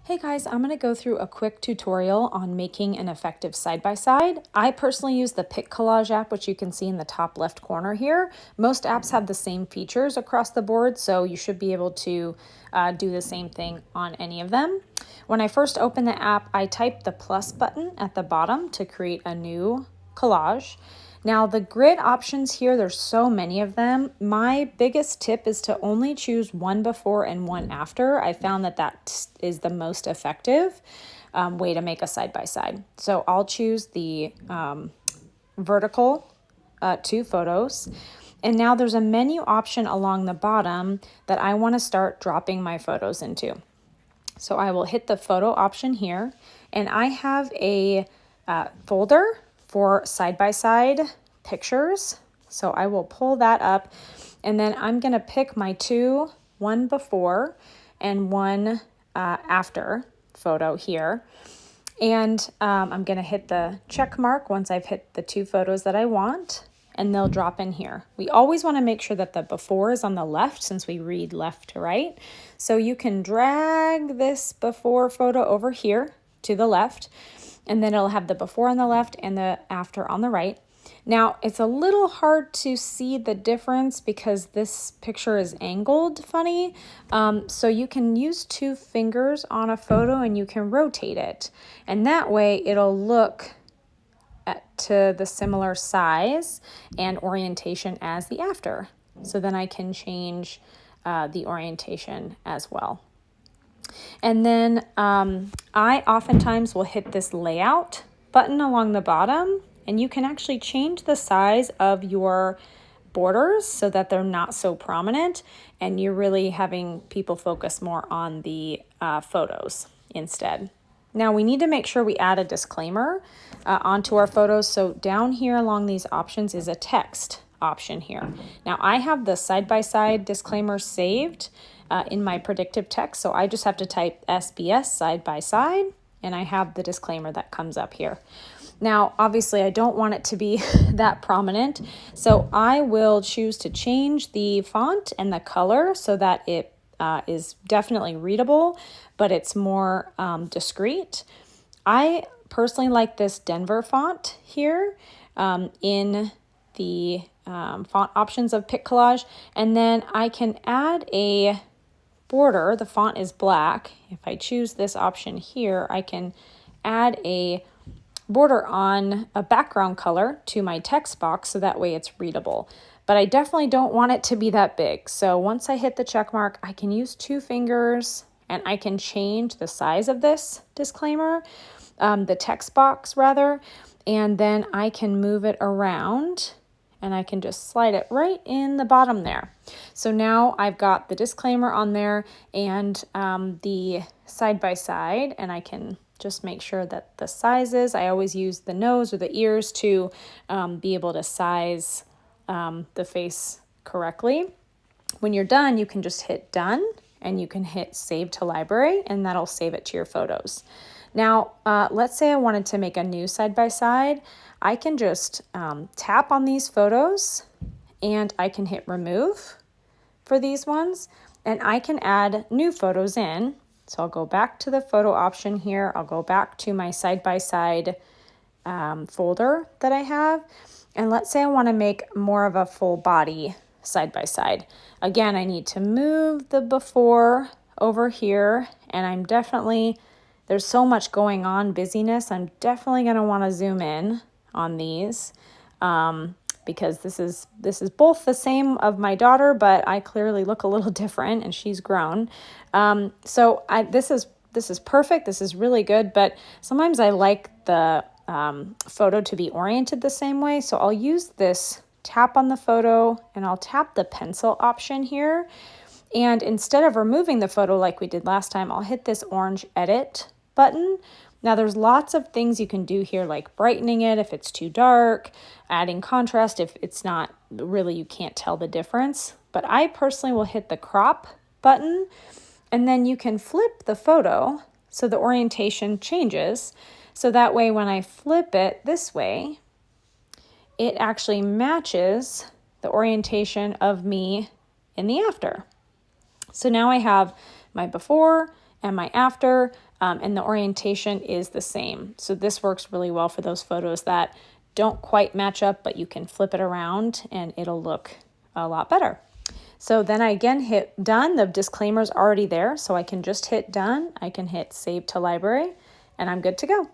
Hey guys, I'm going to go through a quick tutorial on making an effective side-by-side. I personally use the PicCollage app, which you can see in the top left corner here. Most apps have the same features across the board, so you should be able to do the same thing on any of them. When I first open the app, I type the plus button at the bottom to create a new collage. Now the grid options here, there's so many of them. My biggest tip is to only choose one before and one after. I found that that is the most effective way to make a side-by-side. So I'll choose the vertical 2 photos. And now there's a menu option along the bottom that I want to start dropping my photos into. So I will hit the photo option here, and I have a folder for side-by-side pictures. So I will pull that up, and then I'm going to pick my one before and one after photo here. And I'm going to hit the check mark once I've hit the 2 photos that I want, and they'll drop in here. We always want to make sure that the before is on the left since we read left to right. So you can drag this before photo over here to the left, and then it'll have the before on the left and the after on the right. Now, it's a little hard to see the difference because this picture is angled funny. So you can use 2 fingers on a photo and you can rotate it. And that way it'll look to the similar size and orientation as the after. So then I can change the orientation as well. And then I oftentimes will hit this layout button along the bottom, and you can actually change the size of your borders so that they're not so prominent, and you're really having people focus more on the photos instead. Now we need to make sure we add a disclaimer onto our photos. So down here along these options is a text option here. Now I have the side-by-side disclaimer saved in my predictive text, so I just have to type SBS side-by-side, and I have the disclaimer that comes up here. Now, obviously, I don't want it to be that prominent, so I will choose to change the font and the color so that it is definitely readable, but it's more discreet. I personally like this Denver font here in the font options of PicCollage, and then I can add a border. The font is black. If I choose this option here, I can add a border on a background color to my text box so that way it's readable. But I definitely don't want it to be that big. So once I hit the check mark, I can use 2 fingers and I can change the size of this disclaimer, the text box rather, and then I can move it around and I can just slide it right in the bottom there. So now I've got the disclaimer on there and the side-by-side, and I can just make sure that the sizes, I always use the nose or the ears to be able to size the face correctly. When you're done, you can just hit done and you can hit save to library, and that'll save it to your photos. Now, let's say I wanted to make a new side-by-side. I can just tap on these photos and I can hit remove for these ones, and I can add new photos in. So I'll go back to the photo option here. I'll go back to my side-by-side folder that I have. And let's say I want to make more of a full body side-by-side. Again, I need to move the before over here, and I'm definitely, there's so much going on, busyness. I'm definitely going to want to zoom in on these because this is both the same of my daughter, but I clearly look a little different and she's grown. So this is perfect. This is really good, but sometimes I like the photo to be oriented the same way. So I'll use this tap on the photo and I'll tap the pencil option here. And instead of removing the photo like we did last time, I'll hit this orange edit button. Now there's lots of things you can do here, like brightening it if it's too dark, adding contrast if it's not really, you can't tell the difference. But I personally will hit the crop button, and then you can flip the photo so the orientation changes. So that way when I flip it this way, it actually matches the orientation of me in the after. So now I have my before and my after, and the orientation is the same. So this works really well for those photos that don't quite match up, but you can flip it around and it'll look a lot better. So then I again hit done. The disclaimer's already there, so I can just hit done. I can hit save to library, and I'm good to go.